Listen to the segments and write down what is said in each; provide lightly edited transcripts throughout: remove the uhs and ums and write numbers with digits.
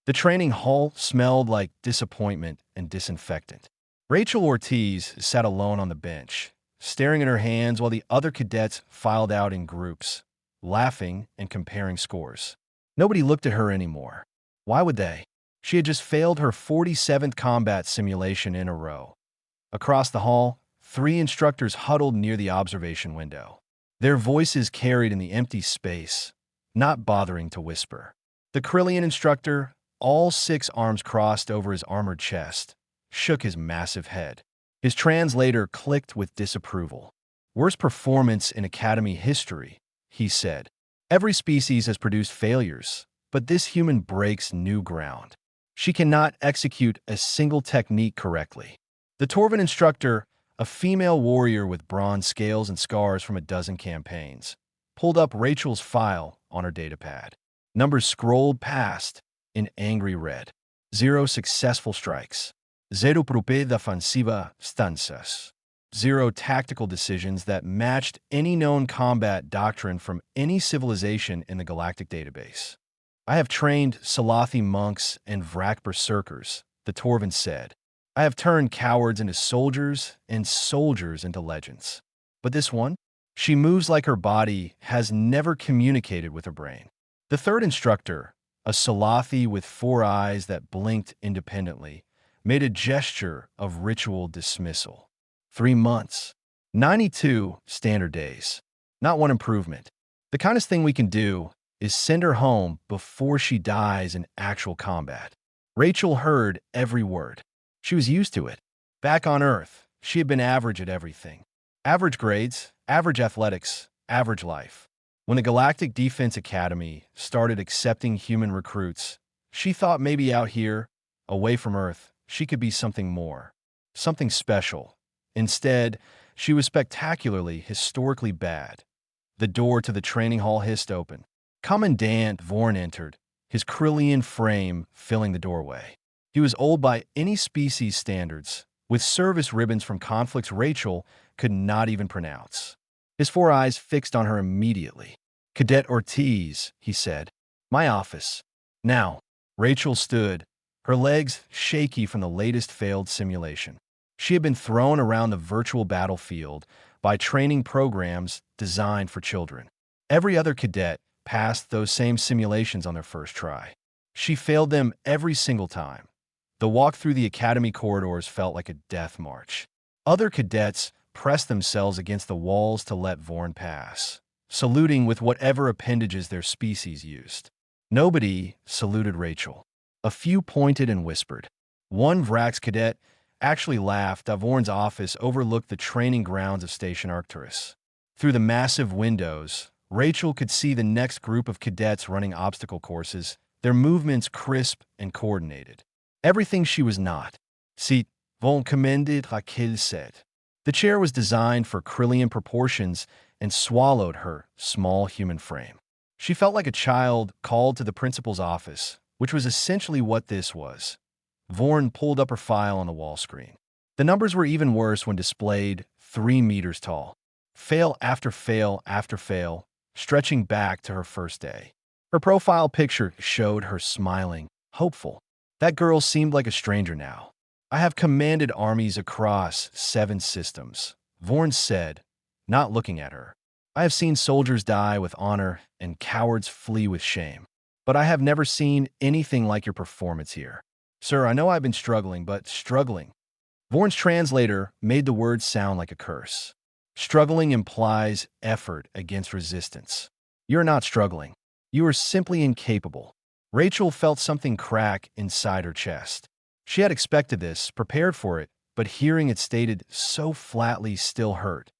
The training hall smelled like disappointment and disinfectant. Rachel Ortiz sat alone on the bench, staring at her hands while the other cadets filed out in groups, laughing and comparing scores. Nobody looked at her anymore. Why would they? She had just failed her 47th combat simulation in a row. Across the hall, 3 instructors huddled near the observation window, their voices carried in the empty space, not bothering to whisper. The Krillian instructor, all 6 arms crossed over his armored chest, shook his massive head. His translator clicked with disapproval. "Worst performance in Academy history," he said. "Every species has produced failures, but this human breaks new ground. She cannot execute a single technique correctly." The Torvan instructor, a female warrior with bronze scales and scars from a dozen campaigns, pulled up Rachel's file on her datapad. Numbers scrolled past in angry red. 0 successful strikes. 0 prope defensiva stanzas. 0 tactical decisions that matched any known combat doctrine from any civilization in the galactic database. "I have trained Salathi monks and Vrak berserkers," the Torvan said. "I have turned cowards into soldiers and soldiers into legends. But this one? She moves like her body has never communicated with her brain." The third instructor, a Salathi with 4 eyes that blinked independently, made a gesture of ritual dismissal. 3 months. 92 standard days. Not one improvement. The kindest thing we can do is send her home before she dies in actual combat. Rachel heard every word. She was used to it. Back on Earth, she had been average at everything. Average grades, average athletics, average life. When the Galactic Defense Academy started accepting human recruits, she thought maybe out here, away from Earth, she could be something more. Something special. Instead, she was spectacularly, historically bad. The door to the training hall hissed open. Commandant Vorn entered, his Krillian frame filling the doorway. He was old by any species standards, with service ribbons from conflicts Rachel could not even pronounce. His 4 eyes fixed on her immediately. "Cadet Ortiz," he said. "My office." Now, Rachel stood, her legs shaky from the latest failed simulation. She had been thrown around the virtual battlefield by training programs designed for children. Every other cadet passed those same simulations on their first try. She failed them every single time. The walk through the academy corridors felt like a death march. Other cadets pressed themselves against the walls to let Vorn pass, saluting with whatever appendages their species used. Nobody saluted Rachel. A few pointed and whispered. One Vrax cadet actually laughed that Vorn's office overlooked the training grounds of Station Arcturus. Through the massive windows, Rachel could see the next group of cadets running obstacle courses, their movements crisp and coordinated. Everything she was not. "Si, Von commended," Raquel said. The chair was designed for Krillian proportions and swallowed her small human frame. She felt like a child called to the principal's office, which was essentially what this was. Vorn pulled up her file on the wall screen. The numbers were even worse when displayed 3 meters tall. Fail after fail after fail, stretching back to her first day. Her profile picture showed her smiling, hopeful. That girl seemed like a stranger now. "I have commanded armies across 7 systems," Vorn said, not looking at her. "I have seen soldiers die with honor and cowards flee with shame. But I have never seen anything like your performance here. Sir, I know I've been struggling, but struggling." Vorn's translator made the words sound like a curse. Struggling implies effort against resistance. You're not struggling. You are simply incapable. Rachel felt something crack inside her chest. She had expected this, prepared for it, but hearing it stated so flatly still hurt.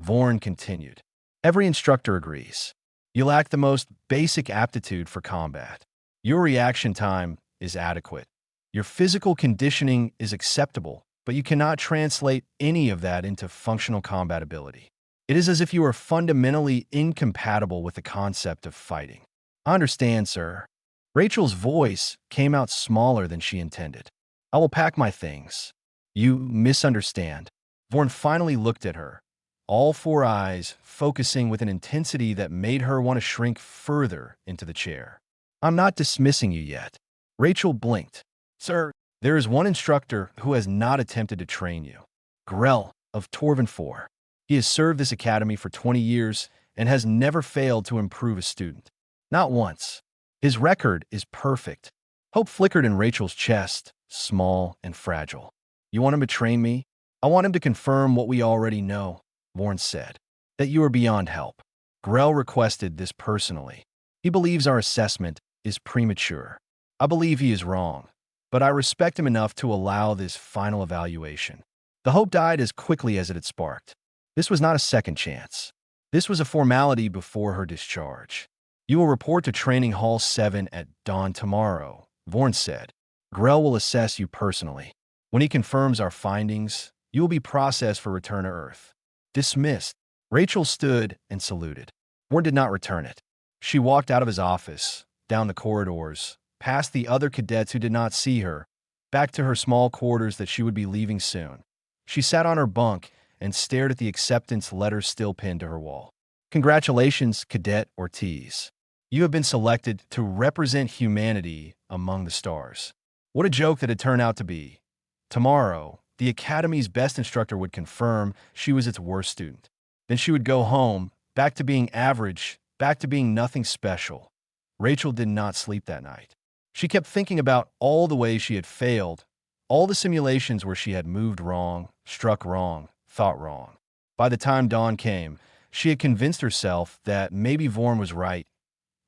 Vorn continued. "Every instructor agrees. You lack the most basic aptitude for combat. Your reaction time is adequate. Your physical conditioning is acceptable, but you cannot translate any of that into functional combat ability. It is as if you are fundamentally incompatible with the concept of fighting." "I understand, sir." Rachel's voice came out smaller than she intended. "I will pack my things." "You misunderstand." Vorn finally looked at her, all 4 eyes focusing with an intensity that made her want to shrink further into the chair. "I'm not dismissing you yet. Rachel blinked. Sir, there is one instructor who has not attempted to train you. Grell of Torvin 4. He has served this academy for 20 years and has never failed to improve a student. Not once. His record is perfect. Hope flickered in Rachel's chest, small and fragile. You want him to train me? I want him to confirm what we already know, Vorn said. That you are beyond help. Grell requested this personally. He believes our assessment is premature. I believe he is wrong, but I respect him enough to allow this final evaluation. The hope died as quickly as it had sparked. This was not a second chance. This was a formality before her discharge. You will report to Training Hall 7 at dawn tomorrow, Vorn said. Grell will assess you personally. When he confirms our findings, you will be processed for return to Earth. Dismissed. Rachel stood and saluted. Vorn did not return it. She walked out of his office, down the corridors, past the other cadets who did not see her, back to her small quarters that she would be leaving soon. She sat on her bunk and stared at the acceptance letter still pinned to her wall. Congratulations, Cadet Ortiz. You have been selected to represent humanity among the stars. What a joke that had turned out to be. Tomorrow, the Academy's best instructor would confirm she was its worst student. Then she would go home, back to being average, back to being nothing special. Rachel did not sleep that night. She kept thinking about all the ways she had failed, all the simulations where she had moved wrong, struck wrong, thought wrong. By the time dawn came, she had convinced herself that maybe Vorn was right.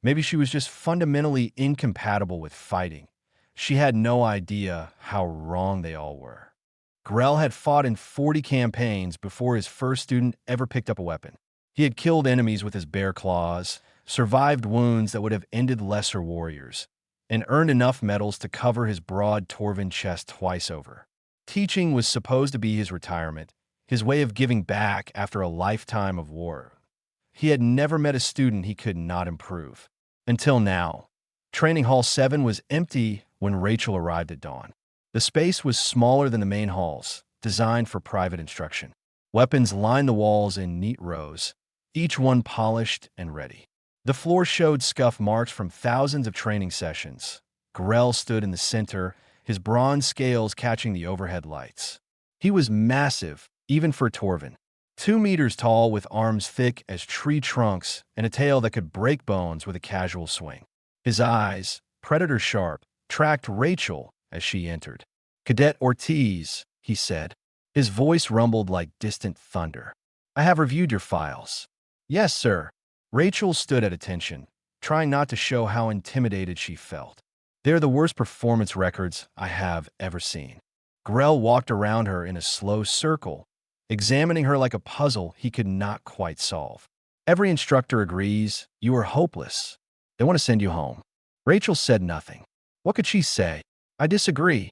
Maybe she was just fundamentally incompatible with fighting. She had no idea how wrong they all were. Grell had fought in 40 campaigns before his first student ever picked up a weapon. He had killed enemies with his bare claws, survived wounds that would have ended lesser warriors, and earned enough medals to cover his broad Torvin chest twice over. Teaching was supposed to be his retirement, his way of giving back after a lifetime of war. He had never met a student he could not improve. Until now. Training Hall 7 was empty when Rachel arrived at dawn. The space was smaller than the main halls, designed for private instruction. Weapons lined the walls in neat rows, each one polished and ready. The floor showed scuff marks from thousands of training sessions. Grell stood in the center, his bronze scales catching the overhead lights. He was massive, even for Torvin. 2 meters tall with arms thick as tree trunks and a tail that could break bones with a casual swing. His eyes, predator sharp, tracked Rachel as she entered. Cadet Ortiz, he said. His voice rumbled like distant thunder. I have reviewed your files. Yes, sir. Rachel stood at attention, trying not to show how intimidated she felt. They're the worst performance records I have ever seen. Grell walked around her in a slow circle, examining her like a puzzle he could not quite solve. Every instructor agrees you are hopeless. They want to send you home. Rachel said nothing. What could she say? I disagree,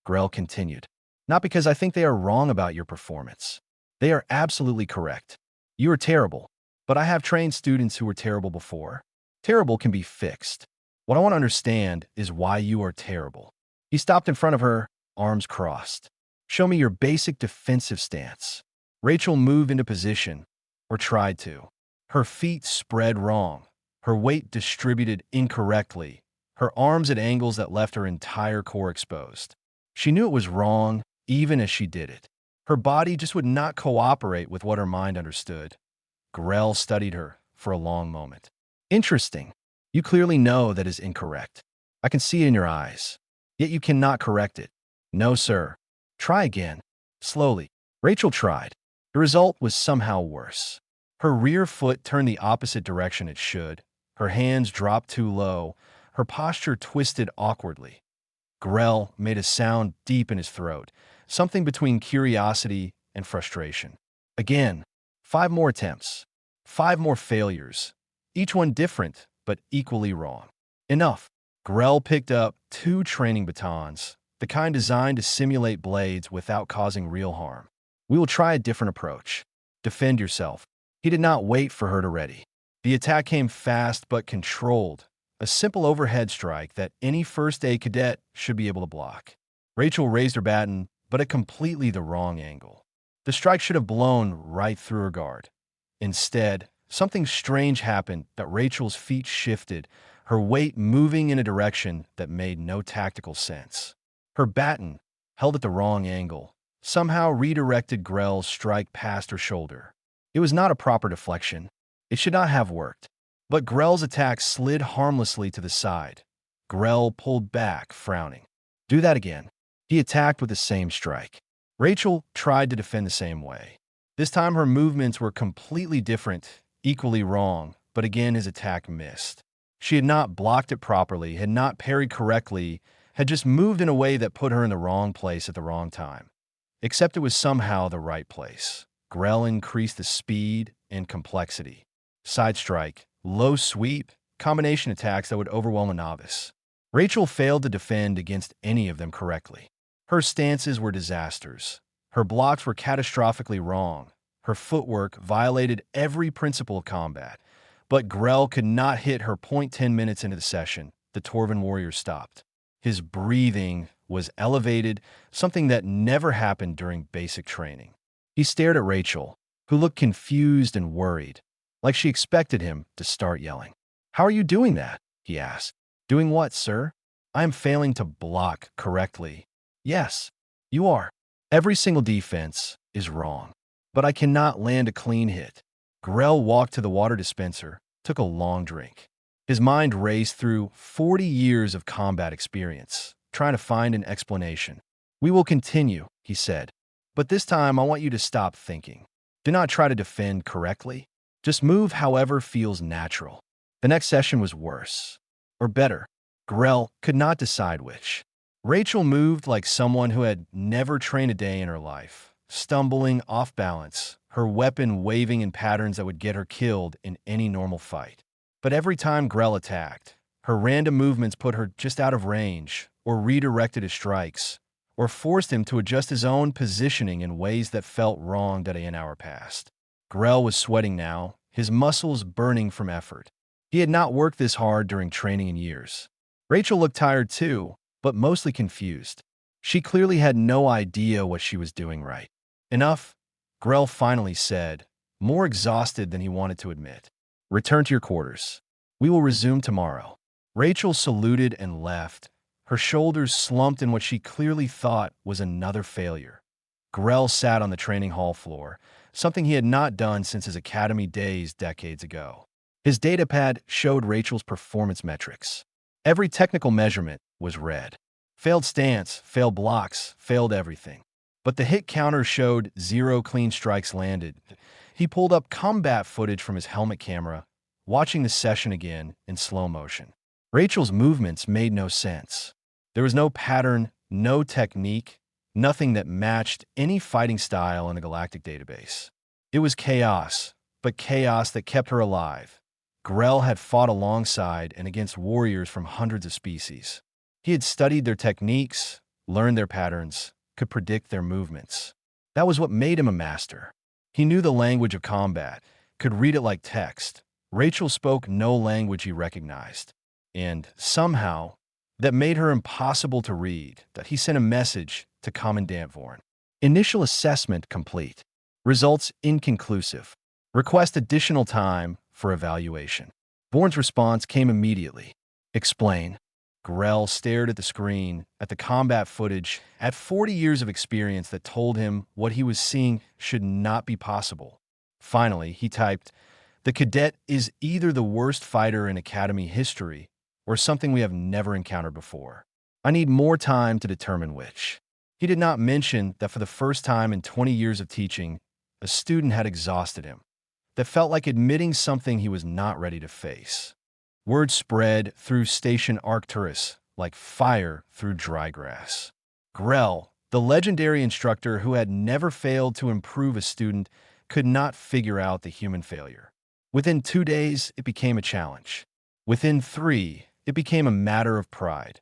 Grell continued. Not because I think they are wrong about your performance. They are absolutely correct. You are terrible, but I have trained students who were terrible before. Terrible can be fixed. What I want to understand is why you are terrible. He stopped in front of her, arms crossed. Show me your basic defensive stance. Rachel moved into position, or tried to. Her feet spread wrong, her weight distributed incorrectly, her arms at angles that left her entire core exposed. She knew it was wrong, even as she did it. Her body just would not cooperate with what her mind understood. Grell studied her for a long moment. Interesting. You clearly know that is incorrect. I can see it in your eyes. Yet you cannot correct it. No, sir. Try again. Slowly. Rachel tried. The result was somehow worse. Her rear foot turned the opposite direction it should. Her hands dropped too low. Her posture twisted awkwardly. Grell made a sound deep in his throat, something between curiosity and frustration. Again, 5 more attempts. 5 more failures. Each one different, but equally wrong. Enough. Grell picked up 2 training batons, the kind designed to simulate blades without causing real harm. We will try a different approach. Defend yourself. He did not wait for her to ready. The attack came fast but controlled, a simple overhead strike that any first-aid cadet should be able to block. Rachel raised her baton, but at completely the wrong angle. The strike should have blown right through her guard. Instead, something strange happened that Rachel's feet shifted, her weight moving in a direction that made no tactical sense. Her baton, held at the wrong angle, somehow redirected Grell's strike past her shoulder. It was not a proper deflection. It should not have worked. But Grell's attack slid harmlessly to the side. Grell pulled back, frowning. Do that again. He attacked with the same strike. Rachel tried to defend the same way. This time her movements were completely different, equally wrong, but again his attack missed. She had not blocked it properly, had not parried correctly, had just moved in a way that put her in the wrong place at the wrong time. Except it was somehow the right place. Grell increased the speed and complexity. Side strike, low sweep, combination attacks that would overwhelm a novice. Rachel failed to defend against any of them correctly. Her stances were disasters. Her blocks were catastrophically wrong. Her footwork violated every principle of combat. But Grell could not hit her point 10 minutes into the session. The Torvan warrior stopped. His breathing was elevated, something that never happened during basic training. He stared at Rachel, who looked confused and worried, like she expected him to start yelling. "How are you doing that?" he asked. "Doing what, sir?" "I am failing to block correctly." "Yes, you are. Every single defense is wrong. But I cannot land a clean hit." Grell walked to the water dispenser, took a long drink. His mind raced through 40 years of combat experience, trying to find an explanation. "We will continue," he said. "But this time I want you to stop thinking. Do not try to defend correctly. Just move however feels natural." The next session was worse. Or better. Grell could not decide which. Rachel moved like someone who had never trained a day in her life, stumbling off balance, her weapon waving in patterns that would get her killed in any normal fight. But every time Grell attacked, her random movements put her just out of range, or redirected his strikes, or forced him to adjust his own positioning in ways that felt wrong day and hour past. Grell was sweating now, his muscles burning from effort. He had not worked this hard during training in years. Rachel looked tired too, but mostly confused. She clearly had no idea what she was doing right. "Enough," Grell finally said, more exhausted than he wanted to admit. "Return to your quarters. We will resume tomorrow." Rachel saluted and left, her shoulders slumped in what she clearly thought was another failure. Grell sat on the training hall floor, something he had not done since his academy days decades ago. His datapad showed Rachel's performance metrics. Every technical measurement was red. Failed stance, failed blocks, failed everything. But the hit counter showed 0 clean strikes landed. He pulled up combat footage from his helmet camera, watching the session again in slow motion. Rachel's movements made no sense. There was no pattern, no technique, nothing that matched any fighting style in the Galactic database. It was chaos, but chaos that kept her alive. Grell had fought alongside and against warriors from hundreds of species. He had studied their techniques, learned their patterns, could predict their movements. That was what made him a master. He knew the language of combat, could read it like text. Rachel spoke no language he recognized. And somehow, that made her impossible to read, that he sent a message to Commandant Vorn. Initial assessment complete. Results inconclusive. Request additional time for evaluation. Vorn's response came immediately. "Explain." Grell stared at the screen, at the combat footage, at 40 years of experience that told him what he was seeing should not be possible. Finally, he typed, "The cadet is either the worst fighter in Academy history or something we have never encountered before. I need more time to determine which." He did not mention that for the first time in 20 years of teaching, a student had exhausted him. That felt like admitting something he was not ready to face. Word spread through Station Arcturus like fire through dry grass. Grell, the legendary instructor who had never failed to improve a student, could not figure out the human failure. Within 2 days, it became a challenge. Within 3, it became a matter of pride.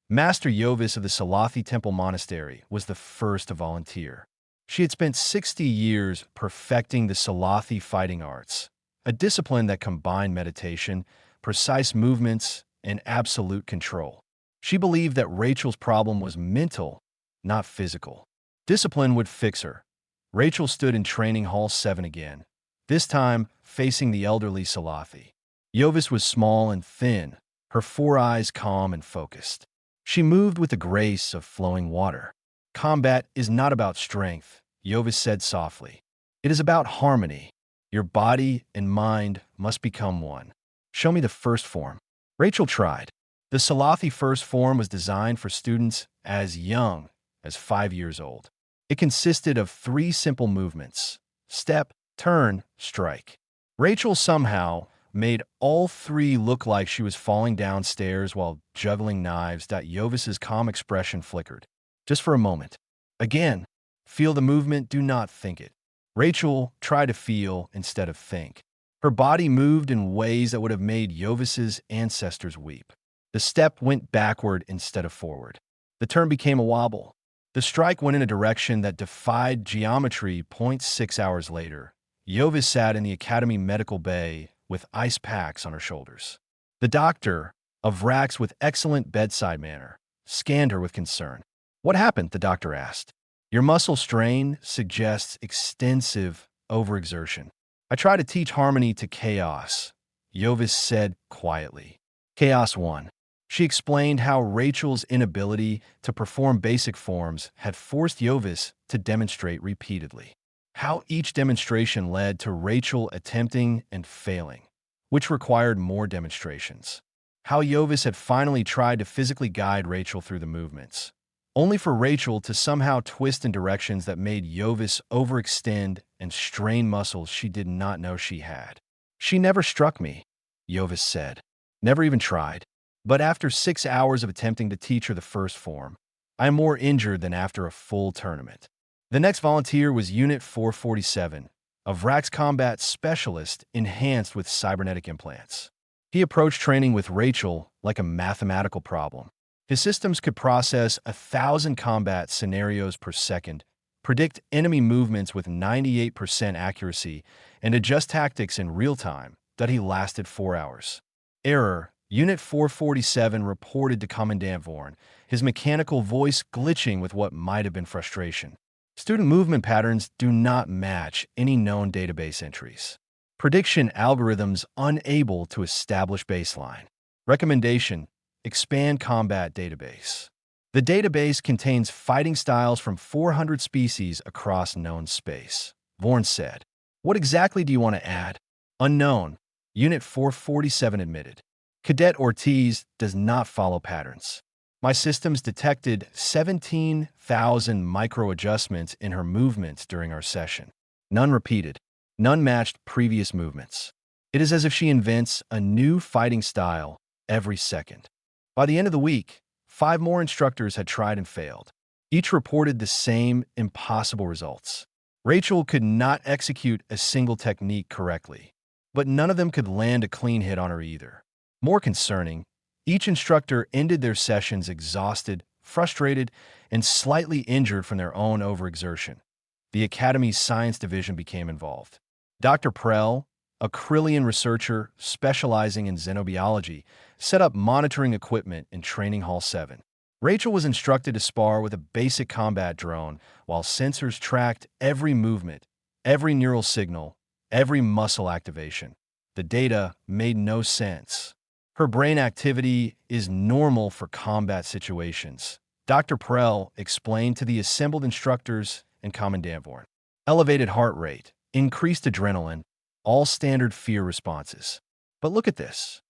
Master Yovis of the Salathi Temple Monastery was the first to volunteer. She had spent 60 years perfecting the Salathi fighting arts, a discipline that combined meditation, precise movements, and absolute control. She believed that Rachel's problem was mental, not physical. Discipline would fix her. Rachel stood in Training Hall 7 again, this time facing the elderly Salathi. Yovis was small and thin, her four eyes calm and focused. She moved with the grace of flowing water. Combat is not about strength, Yovis said softly. It is about harmony. Your body and mind must become one. Show me the first form. Rachel tried. The Salathi first form was designed for students as young as 5 years old. It consisted of 3 simple movements: step, turn, strike. Rachel somehow made all 3 look like she was falling downstairs while juggling knives. Yovis's calm expression flickered. Just for a moment. Again, feel the movement, do not think it. Rachel tried to feel instead of think. Her body moved in ways that would have made Yovis's ancestors weep. The step went backward instead of forward. The turn became a wobble. The strike went in a direction that defied geometry. 6 hours later, Yovis sat in the Academy Medical Bay with ice packs on her shoulders. The doctor, a Vrax with excellent bedside manner, scanned her with concern. What happened? The doctor asked. Your muscle strain suggests extensive overexertion. I try to teach harmony to chaos, Yovis said quietly. Chaos won. She explained how Rachel's inability to perform basic forms had forced Yovis to demonstrate repeatedly. How each demonstration led to Rachel attempting and failing, which required more demonstrations. How Yovis had finally tried to physically guide Rachel through the movements, only for Rachel to somehow twist in directions that made Yovis overextend and strain muscles she did not know she had. She never struck me, Yovis said. Never even tried. But after 6 hours of attempting to teach her the first form, I am more injured than after a full tournament. The next volunteer was Unit 447, a Vrax combat specialist enhanced with cybernetic implants. He approached training with Rachel like a mathematical problem. His systems could process 1,000 combat scenarios per second, predict enemy movements with 98% accuracy, and adjust tactics in real time. That he lasted 4 hours. Error. Unit 447 reported to Commandant Vorn, his mechanical voice glitching with what might have been frustration. Student movement patterns do not match any known database entries. Prediction algorithms unable to establish baseline. Recommendation: expand combat database. The database contains fighting styles from 400 species across known space. Vorn said. What exactly do you want to add? Unknown. Unit 447 admitted. Cadet Ortiz does not follow patterns. My systems detected 17,000 micro-adjustments in her movements during our session. None repeated. None matched previous movements. It is as if she invents a new fighting style every second. By the end of the week, 5 more instructors had tried and failed. Each reported the same impossible results. Rachel could not execute a single technique correctly, but none of them could land a clean hit on her either. More concerning, each instructor ended their sessions exhausted, frustrated, and slightly injured from their own overexertion. The Academy's science division became involved. Dr. Prell, a Krillian researcher specializing in xenobiology, set up monitoring equipment in Training Hall 7. Rachel was instructed to spar with a basic combat drone while sensors tracked every movement, every neural signal, every muscle activation. The data made no sense. Her brain activity is normal for combat situations, Dr. Prell explained to the assembled instructors and Commandant Vorn. Elevated heart rate, increased adrenaline, all standard fear responses. But look at this.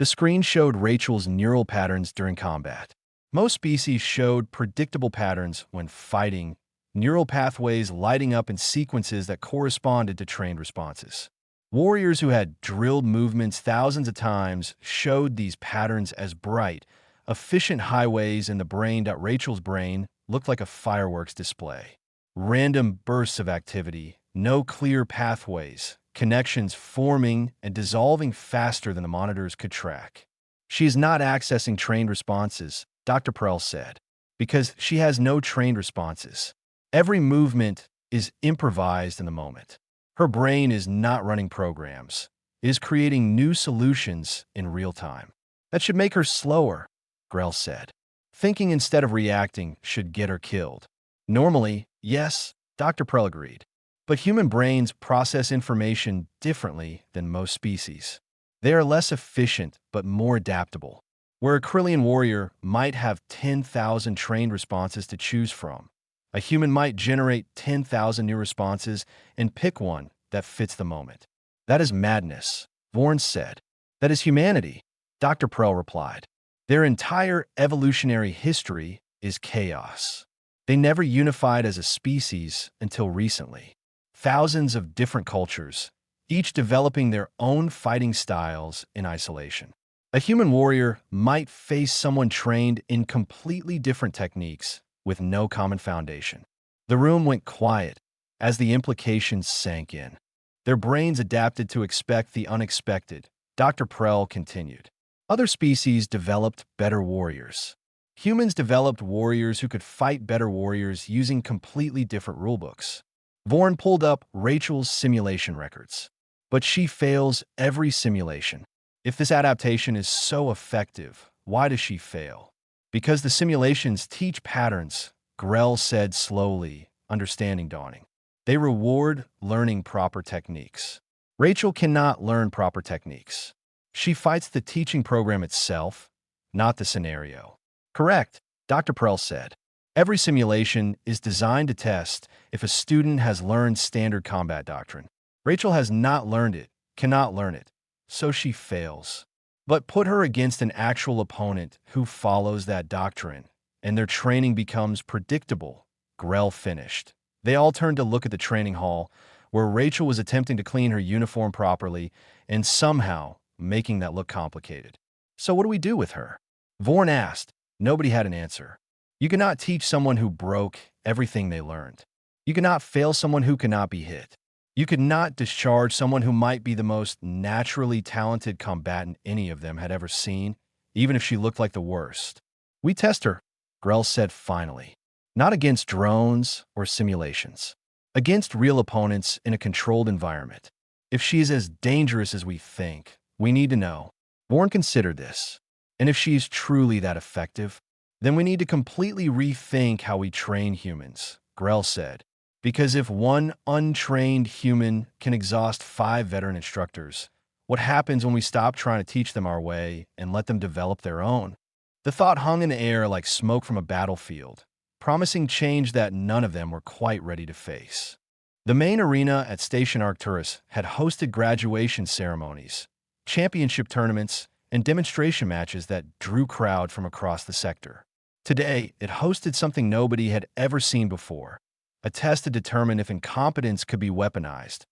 The screen showed Rachel's neural patterns during combat. Most species showed predictable patterns when fighting, neural pathways lighting up in sequences that corresponded to trained responses. Warriors who had drilled movements thousands of times showed these patterns as bright, efficient highways in the brain. Rachel's brain looked like a fireworks display. Random bursts of activity, no clear pathways, connections forming and dissolving faster than the monitors could track. She is not accessing trained responses, Dr. Prell said, because she has no trained responses. Every movement is improvised in the moment. Her brain is not running programs. It is creating new solutions in real time. That should make her slower, Grell said. Thinking instead of reacting should get her killed. Normally, yes, Dr. Prell agreed. But human brains process information differently than most species. They are less efficient but more adaptable. Where a Krillian warrior might have 10,000 trained responses to choose from, a human might generate 10,000 new responses and pick one that fits the moment. That is madness, Vorn said. That is humanity, Dr. Prell replied. Their entire evolutionary history is chaos. They never unified as a species until recently. Thousands of different cultures, each developing their own fighting styles in isolation. A human warrior might face someone trained in completely different techniques with no common foundation. The room went quiet as the implications sank in. Their brains adapted to expect the unexpected, Dr. Prell continued. Other species developed better warriors. Humans developed warriors who could fight better warriors using completely different rulebooks. Vorn pulled up Rachel's simulation records. But she fails every simulation. If this adaptation is so effective, why does she fail? Because the simulations teach patterns, Grell said slowly, understanding dawning. They reward learning proper techniques. Rachel cannot learn proper techniques. She fights the teaching program itself, not the scenario. Correct, Dr. Prell said. Every simulation is designed to test if a student has learned standard combat doctrine. Rachel has not learned it, cannot learn it, so she fails. But put her against an actual opponent who follows that doctrine, and their training becomes predictable, Grell finished. They all turned to look at the training hall, where Rachel was attempting to clean her uniform properly and somehow making that look complicated. So what do we do with her? Vorn asked. Nobody had an answer. You cannot teach someone who broke everything they learned. You cannot fail someone who cannot be hit. You could not discharge someone who might be the most naturally talented combatant any of them had ever seen, even if she looked like the worst. We test her, Grell said finally. Not against drones or simulations. Against real opponents in a controlled environment. If she is as dangerous as we think, we need to know. Vorn considered this. And if she is truly that effective, then we need to completely rethink how we train humans, Grell said. Because if one untrained human can exhaust 5 veteran instructors, what happens when we stop trying to teach them our way and let them develop their own? The thought hung in the air like smoke from a battlefield, promising change that none of them were quite ready to face. The main arena at Station Arcturus had hosted graduation ceremonies, championship tournaments, and demonstration matches that drew crowd from across the sector. Today, it hosted something nobody had ever seen before, a test to determine if incompetence could be weaponized.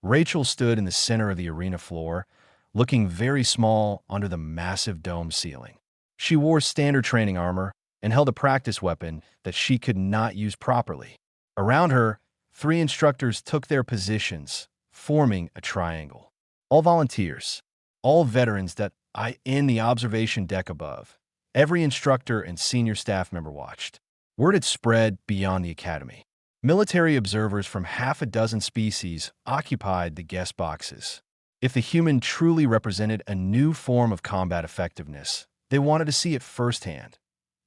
Rachel stood in the center of the arena floor, looking very small under the massive dome ceiling. She wore standard training armor and held a practice weapon that she could not use properly. Around her, 3 instructors took their positions, forming a triangle. All volunteers, all veterans that in the observation deck above. Every instructor and senior staff member watched. Word had spread beyond the academy. Military observers from half a dozen species occupied the guest boxes. If the human truly represented a new form of combat effectiveness, they wanted to see it firsthand.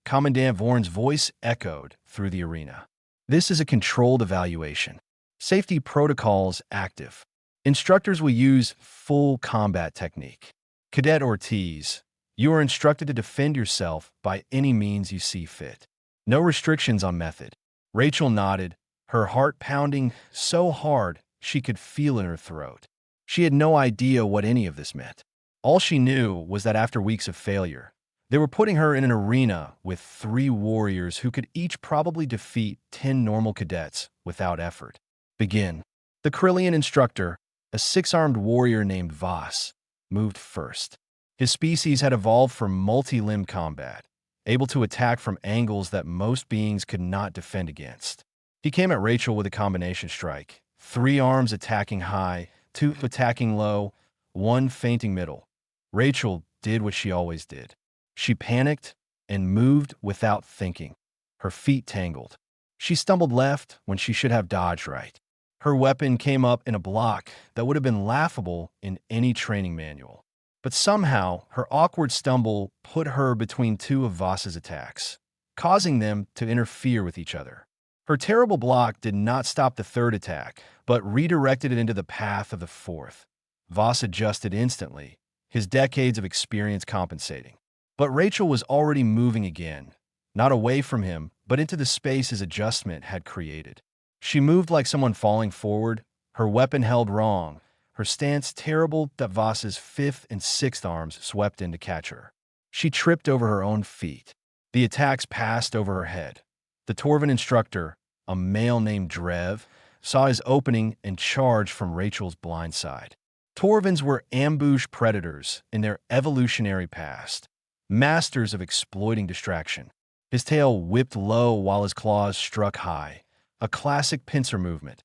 Commandant Vorn's voice echoed through the arena. This is a controlled evaluation. Safety protocols active. Instructors will use full combat technique. Cadet Ortiz, you are instructed to defend yourself by any means you see fit. No restrictions on method. Rachel nodded, her heart pounding so hard she could feel in her throat. She had no idea what any of this meant. All she knew was that after weeks of failure, they were putting her in an arena with 3 warriors who could each probably defeat 10 normal cadets without effort. Begin. The Krillian instructor, a 6-armed warrior named Voss, moved first. His species had evolved for multi-limb combat, able to attack from angles that most beings could not defend against. He came at Rachel with a combination strike, 3 arms attacking high, 2 attacking low, 1 feinting middle. Rachel did what she always did. She panicked and moved without thinking. Her feet tangled. She stumbled left when she should have dodged right. Her weapon came up in a block that would have been laughable in any training manual. But somehow, her awkward stumble put her between 2 of Voss's attacks, causing them to interfere with each other. Her terrible block did not stop the 3rd attack, but redirected it into the path of the 4th. Voss adjusted instantly, his decades of experience compensating. But Rachel was already moving again, not away from him, but into the space his adjustment had created. She moved like someone falling forward, her weapon held wrong, her stance terrible that Voss's fifth and sixth arms swept in to catch her. She tripped over her own feet. The attacks passed over her head. The Torvin instructor, a male named Drev, saw his opening and charged from Rachel's blind side. Torvins were ambush predators in their evolutionary past, masters of exploiting distraction. His tail whipped low while his claws struck high, a classic pincer movement.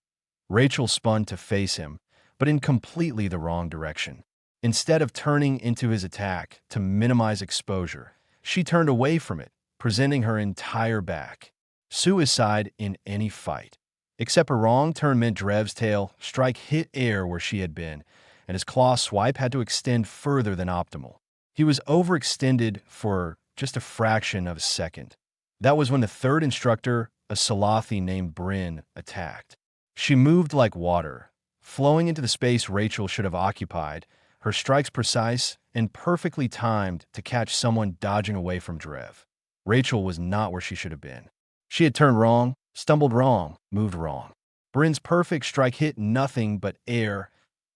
Rachel spun to face him, but in completely the wrong direction. Instead of turning into his attack to minimize exposure, she turned away from it, presenting her entire back. Suicide in any fight. Except a wrong turn meant Drev's tail strike hit air where she had been, and his claw swipe had to extend further than optimal. He was overextended for just a fraction of a second. That was when the third instructor, a Salathi named Bryn, attacked. She moved like water, flowing into the space Rachel should have occupied, her strikes precise and perfectly timed to catch someone dodging away from Drev. Rachel was not where she should have been. She had turned wrong, stumbled wrong, moved wrong. Bryn's perfect strike hit nothing but air.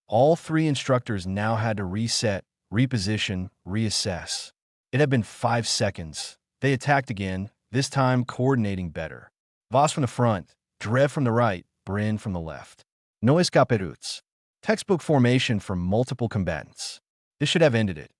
All three instructors now had to reset, reposition, reassess. It had been 5 seconds. They attacked again, this time coordinating better. Voss from the front, Drev from the right, Bryn from the left. Nois caperuts. Textbook formation for multiple combatants. This should have ended it.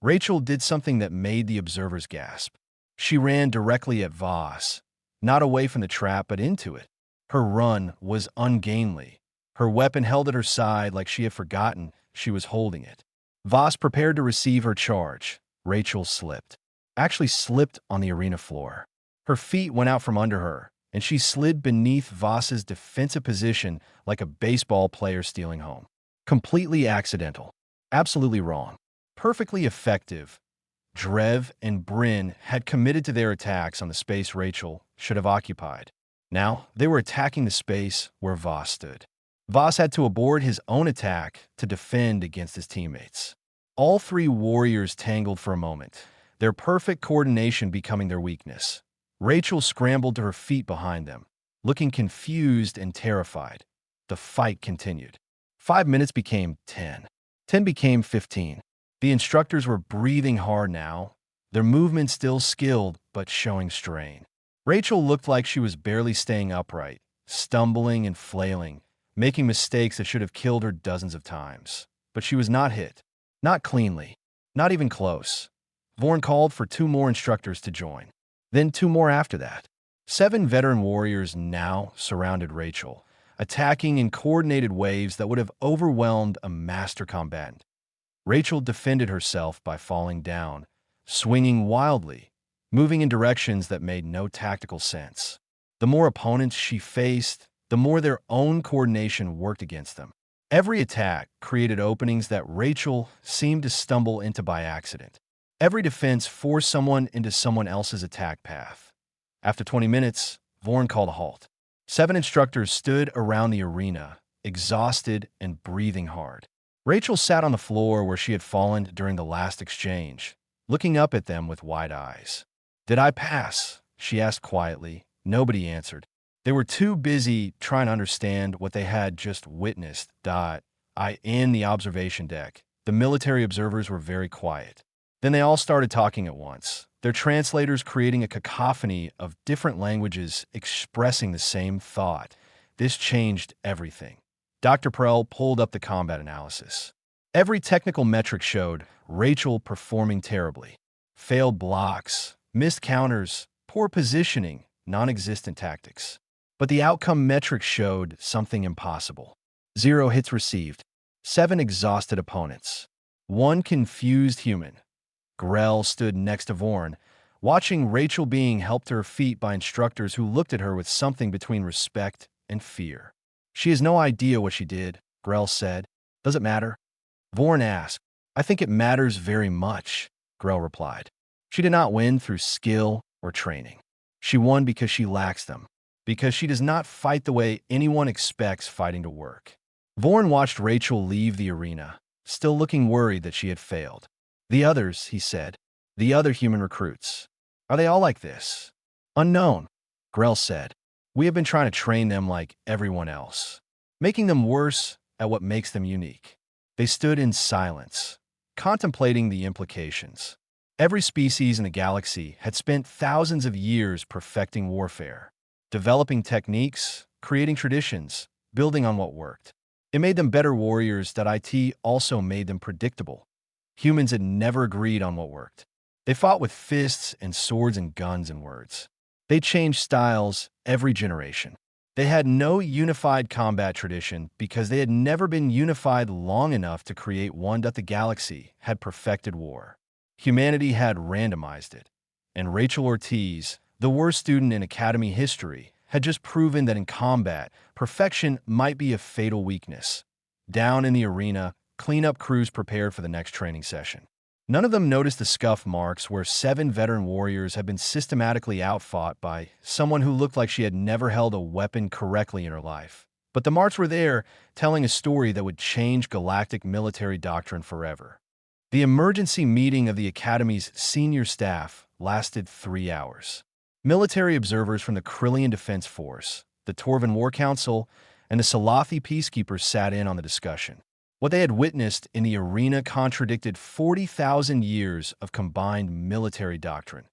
Rachel did something that made the observers gasp. She ran directly at Voss, not away from the trap but into it. Her run was ungainly. Her weapon held at her side like she had forgotten she was holding it. Voss prepared to receive her charge. Rachel slipped. Actually slipped on the arena floor. Her feet went out from under her, and she slid beneath Voss's defensive position like a baseball player stealing home. Completely accidental. Absolutely wrong. Perfectly effective. Drev and Bryn had committed to their attacks on the space Rachel should have occupied. Now, they were attacking the space where Voss stood. Voss had to abort his own attack to defend against his teammates. All three warriors tangled for a moment, their perfect coordination becoming their weakness. Rachel scrambled to her feet behind them, looking confused and terrified. The fight continued. 5 minutes became 10. 10 became 15. The instructors were breathing hard now, their movement still skilled but showing strain. Rachel looked like she was barely staying upright, stumbling and flailing, making mistakes that should have killed her dozens of times. But she was not hit. Not cleanly. Not even close. Vorn called for 2 more instructors to join. Then 2 more after that. 7 veteran warriors now surrounded Rachel, attacking in coordinated waves that would have overwhelmed a master combatant. Rachel defended herself by falling down, swinging wildly, moving in directions that made no tactical sense. The more opponents she faced, the more their own coordination worked against them. Every attack created openings that Rachel seemed to stumble into by accident. Every defense forced someone into someone else's attack path. After 20 minutes, Vorn called a halt. 7 instructors stood around the arena, exhausted and breathing hard. Rachel sat on the floor where she had fallen during the last exchange, looking up at them with wide eyes. "Did I pass?" she asked quietly. Nobody answered. They were too busy trying to understand what they had just witnessed. In the observation deck, the military observers were very quiet. Then they all started talking at once, their translators creating a cacophony of different languages expressing the same thought. This changed everything. Dr. Prell pulled up the combat analysis. Every technical metric showed Rachel performing terribly. Failed blocks, missed counters, poor positioning, non-existent tactics. But the outcome metrics showed something impossible. 0 hits received, 7 exhausted opponents, 1 confused human. Grell stood next to Vorn, watching Rachel being helped to her feet by instructors who looked at her with something between respect and fear. "She has no idea what she did," Grell said. "Does it matter?" Vorn asked. "I think it matters very much," Grell replied. "She did not win through skill or training. She won because she lacks them, because she does not fight the way anyone expects fighting to work." Vorn watched Rachel leave the arena, still looking worried that she had failed. "The others," he said. the other human recruits. Are they all like this? Unknown, Grell said. We have been trying to train them like everyone else, making them worse at what makes them unique. They stood in silence, contemplating the implications. Every species in the galaxy had spent thousands of years perfecting warfare, developing techniques, creating traditions, building on what worked. It made them better warriors that IT also made them predictable. Humans had never agreed on what worked. They fought with fists and swords and guns and words. They changed styles every generation. They had no unified combat tradition because they had never been unified long enough to create one that the galaxy had perfected war. Humanity had randomized it, and Rachel Ortiz, the worst student in Academy history, had just proven that in combat, perfection might be a fatal weakness. Down in the arena, cleanup crews prepared for the next training session. None of them noticed the scuff marks where 7 veteran warriors had been systematically outfought by someone who looked like she had never held a weapon correctly in her life. But the marks were there, telling a story that would change galactic military doctrine forever. The emergency meeting of the Academy's senior staff lasted 3 hours. Military observers from the Krillian Defense Force, the Torvan War Council, and the Salathi peacekeepers sat in on the discussion. What they had witnessed in the arena contradicted 40,000 years of combined military doctrine.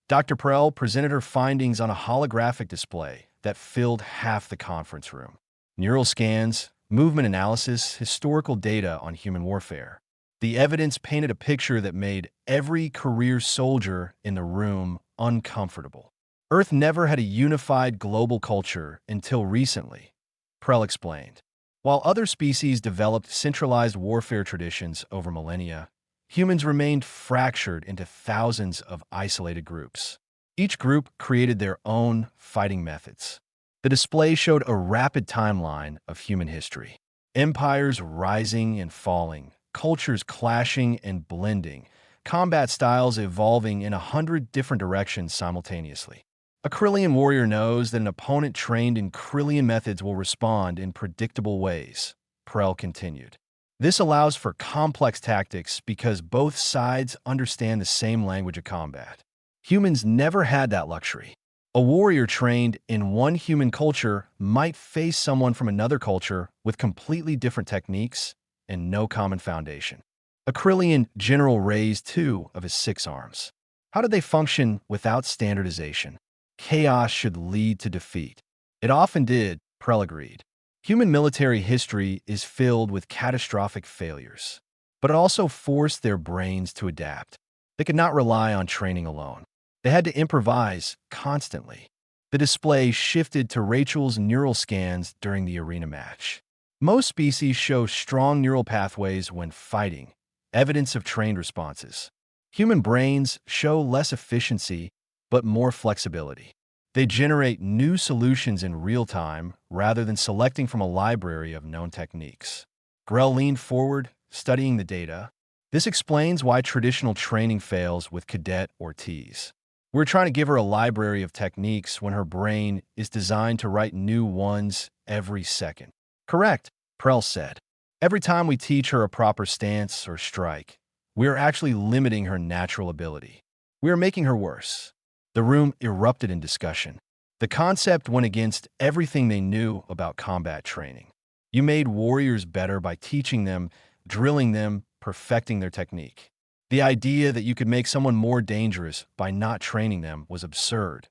Dr. Prell presented her findings on a holographic display that filled half the conference room. Neural scans, movement analysis, historical data on human warfare. The evidence painted a picture that made every career soldier in the room uncomfortable. Earth never had a unified global culture until recently, Prell explained. While other species developed centralized warfare traditions over millennia, humans remained fractured into thousands of isolated groups. Each group created their own fighting methods. The display showed a rapid timeline of human history. Empires rising and falling, cultures clashing and blending, combat styles evolving in 100 different directions simultaneously. A Krillian warrior knows that an opponent trained in Krillian methods will respond in predictable ways, Prell continued. This allows for complex tactics because both sides understand the same language of combat. Humans never had that luxury. A warrior trained in one human culture might face someone from another culture with completely different techniques and no common foundation. A Krillian general raised 2 of his 6 arms. How did they function without standardization? Chaos should lead to defeat. It often did, Prell agreed. Human military history is filled with catastrophic failures, but it also forced their brains to adapt. They could not rely on training alone. They had to improvise constantly. The display shifted to Rachel's neural scans during the arena match. Most species show strong neural pathways when fighting, evidence of trained responses. Human brains show less efficiency, but more flexibility. They generate new solutions in real time rather than selecting from a library of known techniques. Grell leaned forward, studying the data. This explains why traditional training fails with Cadet Ortiz. We're trying to give her a library of techniques when her brain is designed to write new ones every second. Correct, Prell said. Every time we teach her a proper stance or strike, we are actually limiting her natural ability. We are making her worse. The room erupted in discussion. The concept went against everything they knew about combat training. You made warriors better by teaching them, drilling them, perfecting their technique. The idea that you could make someone more dangerous by not training them was absurd.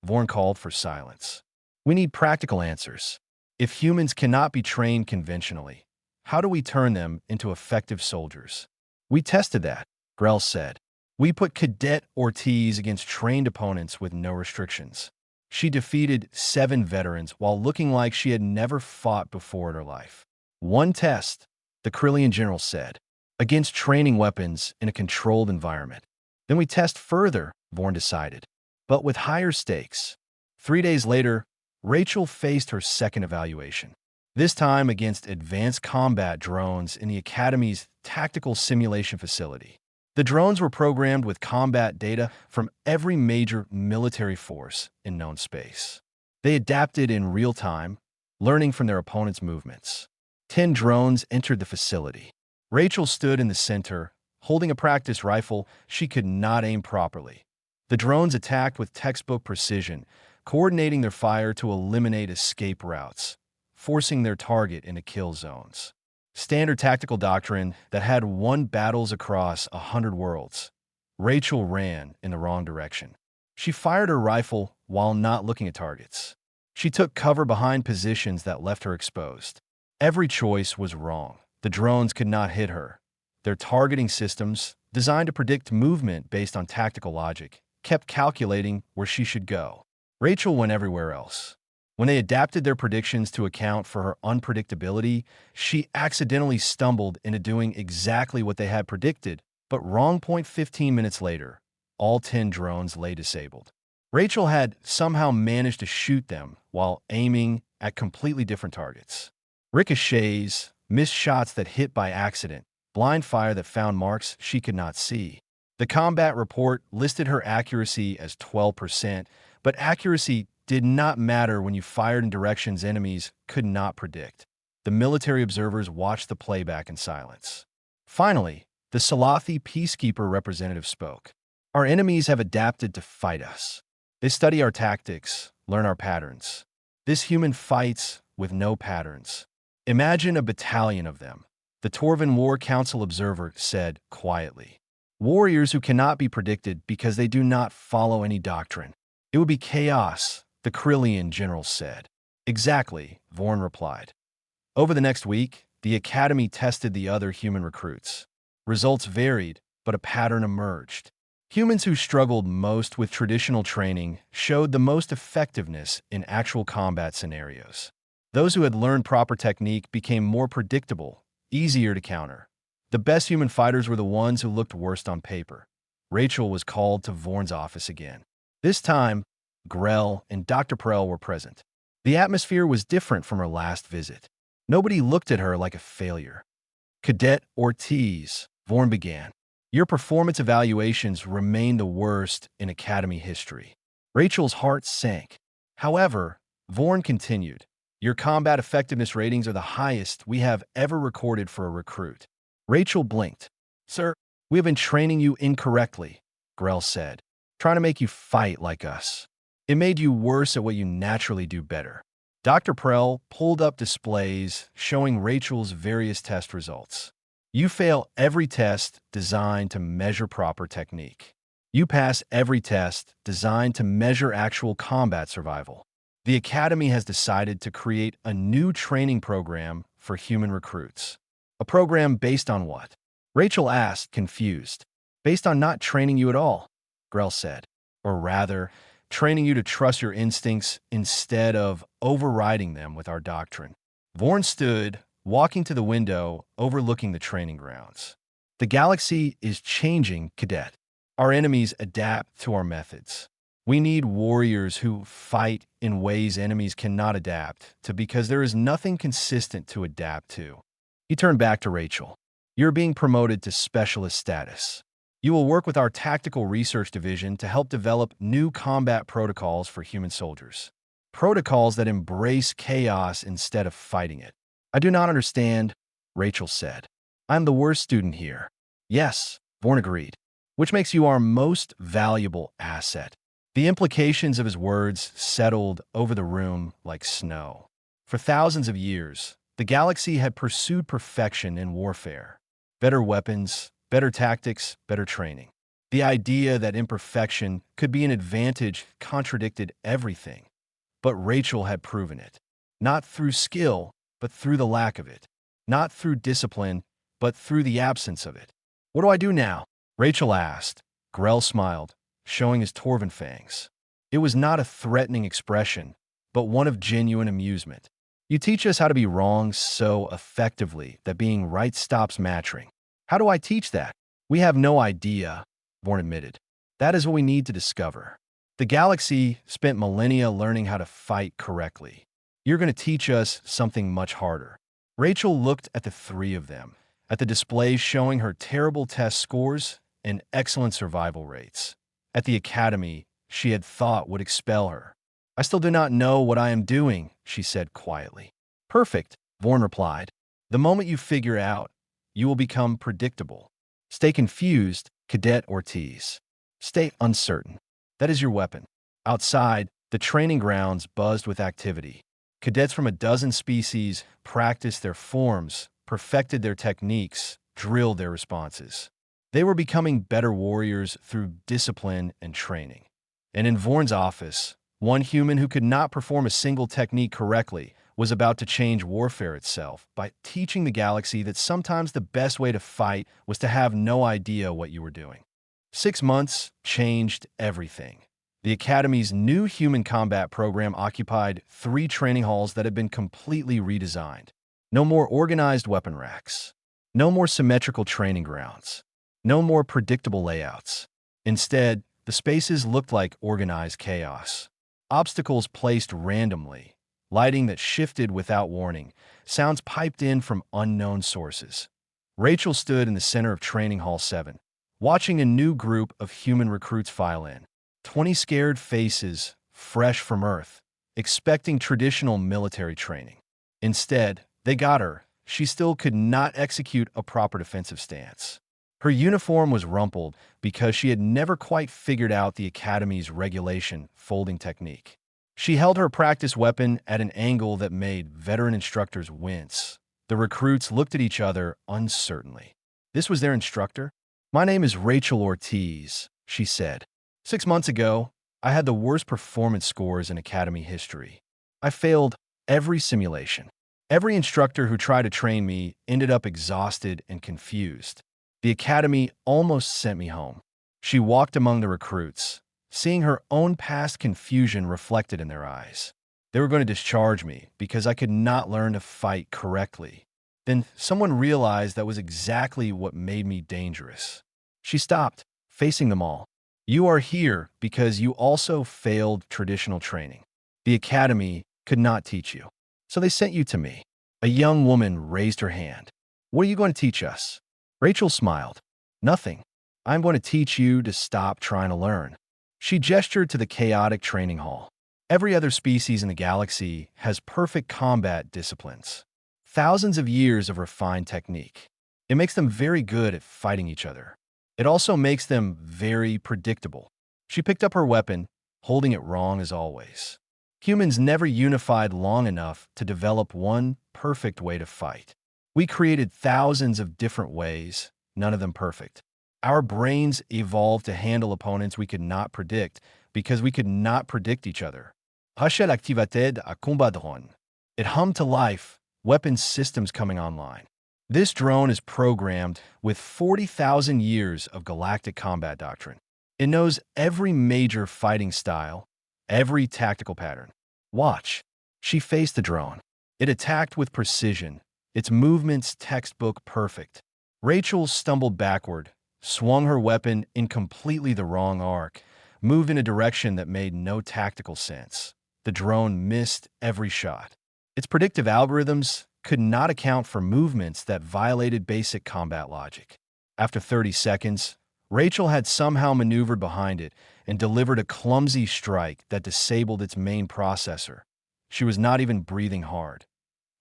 Vorn called for silence. We need practical answers. If humans cannot be trained conventionally, how do we turn them into effective soldiers? We tested that, Grell said. We put Cadet Ortiz against trained opponents with no restrictions. She defeated 7 veterans while looking like she had never fought before in her life. One test, the Krillian general said, against training weapons in a controlled environment. Then we test further, Vorn decided, but with higher stakes. 3 days later, Rachel faced her second evaluation, this time against advanced combat drones in the Academy's tactical simulation facility. The drones were programmed with combat data from every major military force in known space. They adapted in real time, learning from their opponent's movements. 10 drones entered the facility. Rachel stood in the center, Holding a practice rifle, she could not aim properly. The drones attacked with textbook precision, coordinating their fire to eliminate escape routes, forcing their target into kill zones. Standard tactical doctrine that had won battles across 100 worlds. Rachel ran in the wrong direction. She fired her rifle while not looking at targets. She took cover behind positions that left her exposed. Every choice was wrong. The drones could not hit her. Their targeting systems, designed to predict movement based on tactical logic, kept calculating where she should go. Rachel went everywhere else. When they adapted their predictions to account for her unpredictability, she accidentally stumbled into doing exactly what they had predicted, but wrong. 15 minutes later, all 10 drones lay disabled. Rachel had somehow managed to shoot them while aiming at completely different targets. Ricochets, missed shots that hit by accident, blind fire that found marks she could not see. The combat report listed her accuracy as 12%, but accuracy did not matter when you fired in directions enemies could not predict. The military observers watched the playback in silence. Finally, the Salafi peacekeeper representative spoke. Our enemies have adapted to fight us. They study our tactics, learn our patterns. This human fights with no patterns. Imagine a battalion of them, the Torvan War Council observer said quietly. Warriors who cannot be predicted because they do not follow any doctrine. It would be chaos, the Krillian general said. Exactly, Vorn replied. Over the next week, the Academy tested the other human recruits. Results varied, but a pattern emerged. Humans who struggled most with traditional training showed the most effectiveness in actual combat scenarios. Those who had learned proper technique became more predictable, easier to counter. The best human fighters were the ones who looked worst on paper. Rachel was called to Vorn's office again. This time, Grell and Dr. Perel were present. The atmosphere was different from her last visit. Nobody looked at her like a failure. Cadet Ortiz, Vorn began. Your performance evaluations remain the worst in Academy history. Rachel's heart sank. However, Vorn continued. Your combat effectiveness ratings are the highest we have ever recorded for a recruit. Rachel blinked. Sir, we have been training you incorrectly, Grell said, trying to make you fight like us. It made you worse at what you naturally do better. Dr. Prell pulled up displays showing Rachel's various test results. You fail every test designed to measure proper technique. You pass every test designed to measure actual combat survival. The Academy has decided to create a new training program for human recruits. A program based on what? Rachel asked, confused. Based on not training you at all, Grell said. Or rather, training you to trust your instincts instead of overriding them with our doctrine. Vorn stood, walking to the window overlooking the training grounds. The galaxy is changing, Cadet. Our enemies adapt to our methods. We need warriors who fight in ways enemies cannot adapt to because there is nothing consistent to adapt to. He turned back to Rachel. You're being promoted to specialist status. You will work with our tactical research division to help develop new combat protocols for human soldiers. Protocols that embrace chaos instead of fighting it. I do not understand, Rachel said. I'm the worst student here. Yes, Vorn agreed. Which makes you our most valuable asset. The implications of his words settled over the room like snow. For thousands of years, the galaxy had pursued perfection in warfare. Better weapons, better tactics, better training. The idea that imperfection could be an advantage contradicted everything. But Rachel had proven it. Not through skill, but through the lack of it. Not through discipline, but through the absence of it. What do I do now? Rachel asked. Grell smiled, showing his Torvan fangs. It was not a threatening expression, but one of genuine amusement. You teach us how to be wrong so effectively that being right stops mattering. How do I teach that? We have no idea, Vorn admitted. That is what we need to discover. The galaxy spent millennia learning how to fight correctly. You're going to teach us something much harder. Rachel looked at the three of them, at the displays showing her terrible test scores and excellent survival rates. At the Academy, she had thought would expel her. I still do not know what I am doing, she said quietly. Perfect, Vorn replied. The moment you figure out, you will become predictable. Stay confused, Cadet Ortiz. Stay uncertain. That is your weapon. Outside, the training grounds buzzed with activity. Cadets from a dozen species practiced their forms, perfected their techniques, drilled their responses. They were becoming better warriors through discipline and training. And in Vorn's office, one human who could not perform a single technique correctly was about to change warfare itself by teaching the galaxy that sometimes the best way to fight was to have no idea what you were doing. 6 months changed everything. The Academy's new human combat program occupied 3 training halls that had been completely redesigned. No more organized weapon racks. No more symmetrical training grounds. No more predictable layouts. Instead, the spaces looked like organized chaos. Obstacles placed randomly, lighting that shifted without warning, sounds piped in from unknown sources. Rachel stood in the center of Training Hall 7, watching a new group of human recruits file in. 20 scared faces, fresh from Earth, expecting traditional military training. Instead, they got her. She still could not execute a proper defensive stance. Her uniform was rumpled because she had never quite figured out the Academy's regulation folding technique. She held her practice weapon at an angle that made veteran instructors wince. The recruits looked at each other uncertainly. This was their instructor? "My name is Rachel Ortiz," she said. 6 months ago, I had the worst performance scores in Academy history. I failed every simulation. Every instructor who tried to train me ended up exhausted and confused. The Academy almost sent me home. She walked among the recruits, seeing her own past confusion reflected in their eyes. They were going to discharge me because I could not learn to fight correctly. Then someone realized that was exactly what made me dangerous. She stopped, facing them all. "You are here because you also failed traditional training. The Academy could not teach you. So they sent you to me." A young woman raised her hand. "What are you going to teach us?" Rachel smiled. "Nothing. I'm going to teach you to stop trying to learn." She gestured to the chaotic training hall. Every other species in the galaxy has perfect combat disciplines. Thousands of years of refined technique. It makes them very good at fighting each other. It also makes them very predictable. She picked up her weapon, holding it wrong as always. Humans never unified long enough to develop one perfect way to fight. We created thousands of different ways, none of them perfect. Our brains evolved to handle opponents we could not predict because we could not predict each other. Hachette activated à combat drone. It hummed to life, weapons systems coming online. This drone is programmed with 40,000 years of galactic combat doctrine. It knows every major fighting style, every tactical pattern. Watch. She faced the drone. It attacked with precision, its movements textbook perfect. Rachel stumbled backward, swung her weapon in completely the wrong arc, moved in a direction that made no tactical sense. The drone missed every shot. Its predictive algorithms could not account for movements that violated basic combat logic. After 30 seconds, Rachel had somehow maneuvered behind it and delivered a clumsy strike that disabled its main processor. She was not even breathing hard.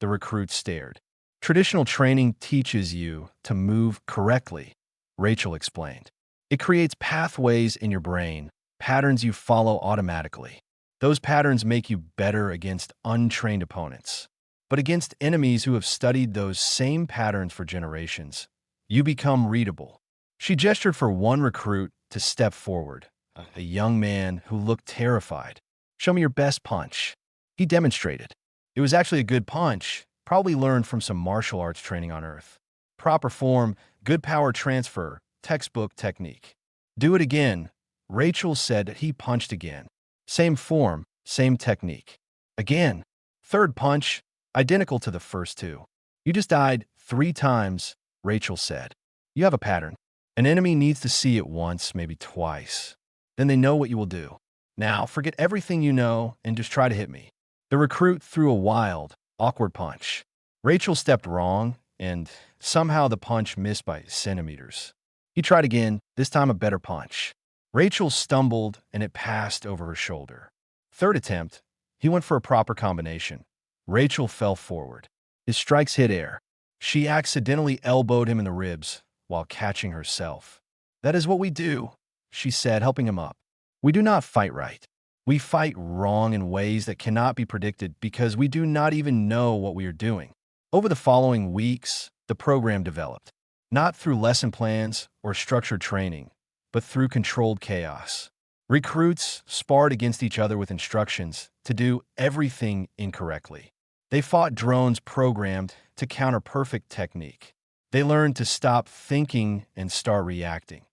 The recruit stared. "Traditional training teaches you to move correctly," Rachel explained. "It creates pathways in your brain, patterns you follow automatically. Those patterns make you better against untrained opponents. But against enemies who have studied those same patterns for generations, you become readable." She gestured for one recruit to step forward, a young man who looked terrified. "Show me your best punch." He demonstrated. It was actually a good punch, probably learned from some martial arts training on Earth. Proper form, good power transfer, textbook technique. "Do it again," Rachel said. He punched again. Same form, same technique. Again. Third punch, identical to the first two. "You just died 3 times, Rachel said. "You have a pattern. An enemy needs to see it once, maybe twice. Then they know what you will do. Now, forget everything you know and just try to hit me." The recruit threw a wild, awkward punch. Rachel stepped wrong, and somehow the punch missed by centimeters. He tried again, this time a better punch. Rachel stumbled, and it passed over her shoulder. Third attempt, he went for a proper combination. Rachel fell forward. His strikes hit air. She accidentally elbowed him in the ribs, while catching herself. "That is what we do," she said, helping him up. "We do not fight right. We fight wrong in ways that cannot be predicted because we do not even know what we are doing." Over the following weeks, the program developed, not through lesson plans or structured training, but through controlled chaos. Recruits sparred against each other with instructions to do everything incorrectly. They fought drones programmed to counter perfect technique. They learned to stop thinking and start reacting.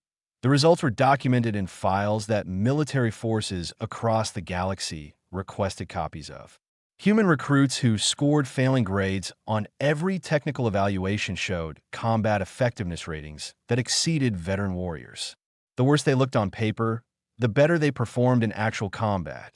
The results were documented in files that military forces across the galaxy requested copies of. Human recruits who scored failing grades on every technical evaluation showed combat effectiveness ratings that exceeded veteran warriors. The worse they looked on paper, the better they performed in actual combat.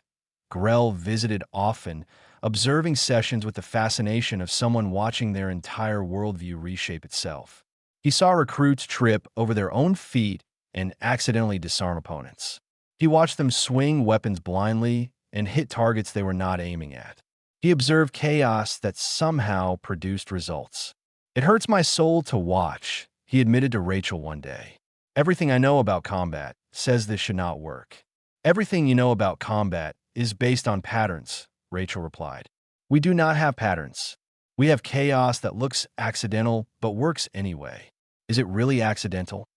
Grell visited often, observing sessions with the fascination of someone watching their entire worldview reshape itself. He saw recruits trip over their own feet and accidentally disarm opponents. He watched them swing weapons blindly and hit targets they were not aiming at. He observed chaos that somehow produced results. "It hurts my soul to watch," he admitted to Rachel one day. "Everything I know about combat says this should not work." "Everything you know about combat is based on patterns," Rachel replied. "We do not have patterns. We have chaos that looks accidental but works anyway." "Is it really accidental?"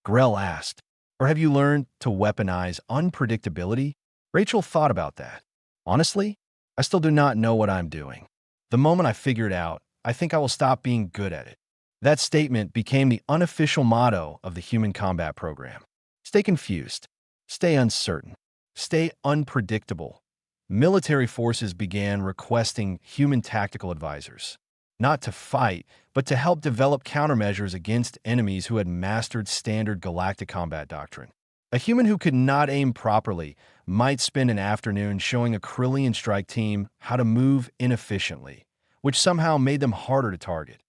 Grell asked. "Or have you learned to weaponize unpredictability?" Rachel thought about that. "Honestly, I still do not know what I'm doing. The moment I figure it out, I think I will stop being good at it." That statement became the unofficial motto of the Human Combat Program. Stay confused. Stay uncertain. Stay unpredictable. Military forces began requesting human tactical advisors, not to fight, but to help develop countermeasures against enemies who had mastered standard galactic combat doctrine. A human who could not aim properly might spend an afternoon showing a Krillian strike team how to move inefficiently, which somehow made them harder to target.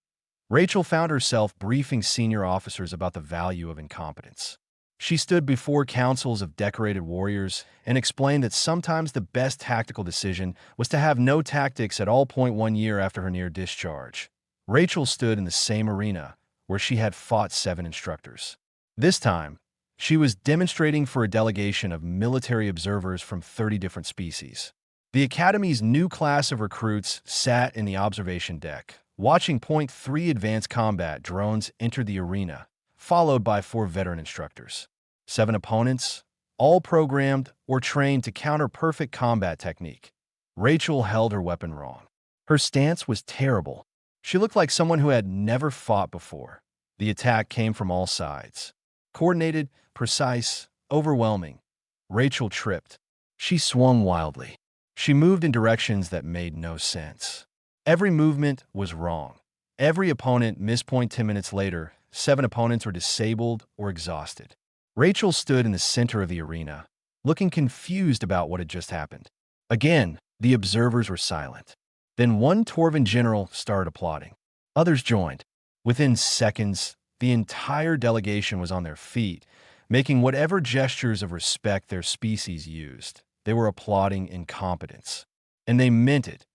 Rachel found herself briefing senior officers about the value of incompetence. She stood before councils of decorated warriors and explained that sometimes the best tactical decision was to have no tactics at all. 1 year after her near discharge, Rachel stood in the same arena where she had fought 7 instructors. This time, she was demonstrating for a delegation of military observers from 30 different species. The Academy's new class of recruits sat in the observation deck, watching .3 advanced combat drones enter the arena, followed by 4 veteran instructors. 7 opponents, all programmed or trained to counter perfect combat technique. Rachel held her weapon wrong. Her stance was terrible. She looked like someone who had never fought before. The attack came from all sides. Coordinated, precise, overwhelming. Rachel tripped. She swung wildly. She moved in directions that made no sense. Every movement was wrong. Every opponent missed. 10 minutes later, 7 opponents were disabled or exhausted. Rachel stood in the center of the arena, looking confused about what had just happened. Again, the observers were silent. Then one Torvan general started applauding. Others joined. Within seconds, the entire delegation was on their feet, making whatever gestures of respect their species used. They were applauding incompetence. And they meant it.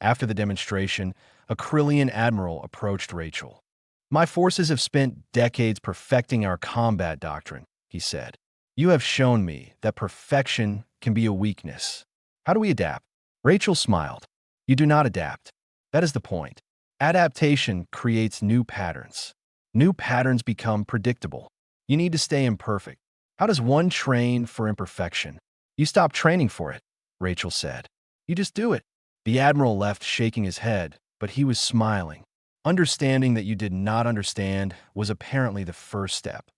After the demonstration, a Krillian admiral approached Rachel. "My forces have spent decades perfecting our combat doctrine," he said. "You have shown me that perfection can be a weakness. How do we adapt?" Rachel smiled. "You do not adapt. That is the point. Adaptation creates new patterns. New patterns become predictable. You need to stay imperfect. How does one train for imperfection?" "You stop training for it," Rachel said. "You just do it." The admiral left shaking his head, but he was smiling. Understanding that you did not understand was apparently the first step.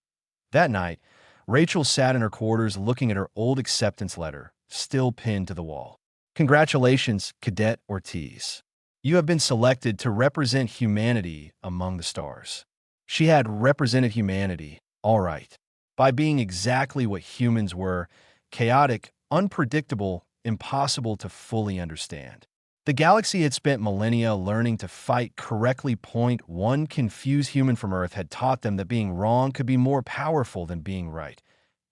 That night, Rachel sat in her quarters looking at her old acceptance letter, still pinned to the wall. "Congratulations, Cadet Ortiz. You have been selected to represent humanity among the stars." She had represented humanity, all right, by being exactly what humans were: chaotic, unpredictable, impossible to fully understand. The galaxy had spent millennia learning to fight correctly. One confused human from Earth had taught them that being wrong could be more powerful than being right.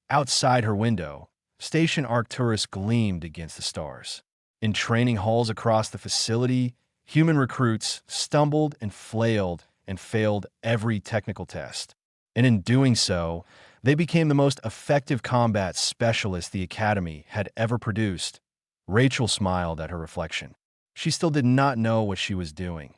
Outside her window, Station Arcturus gleamed against the stars. In training halls across the facility, human recruits stumbled and flailed and failed every technical test. And in doing so, they became the most effective combat specialists the Academy had ever produced. Rachel smiled at her reflection. She still did not know what she was doing.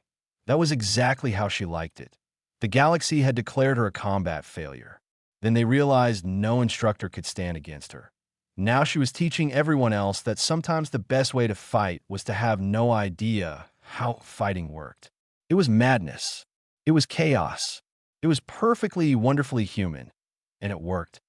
That was exactly how she liked it. The galaxy had declared her a combat failure. Then they realized no instructor could stand against her. Now she was teaching everyone else that sometimes the best way to fight was to have no idea how fighting worked. It was madness. It was chaos. It was perfectly, wonderfully human. And it worked.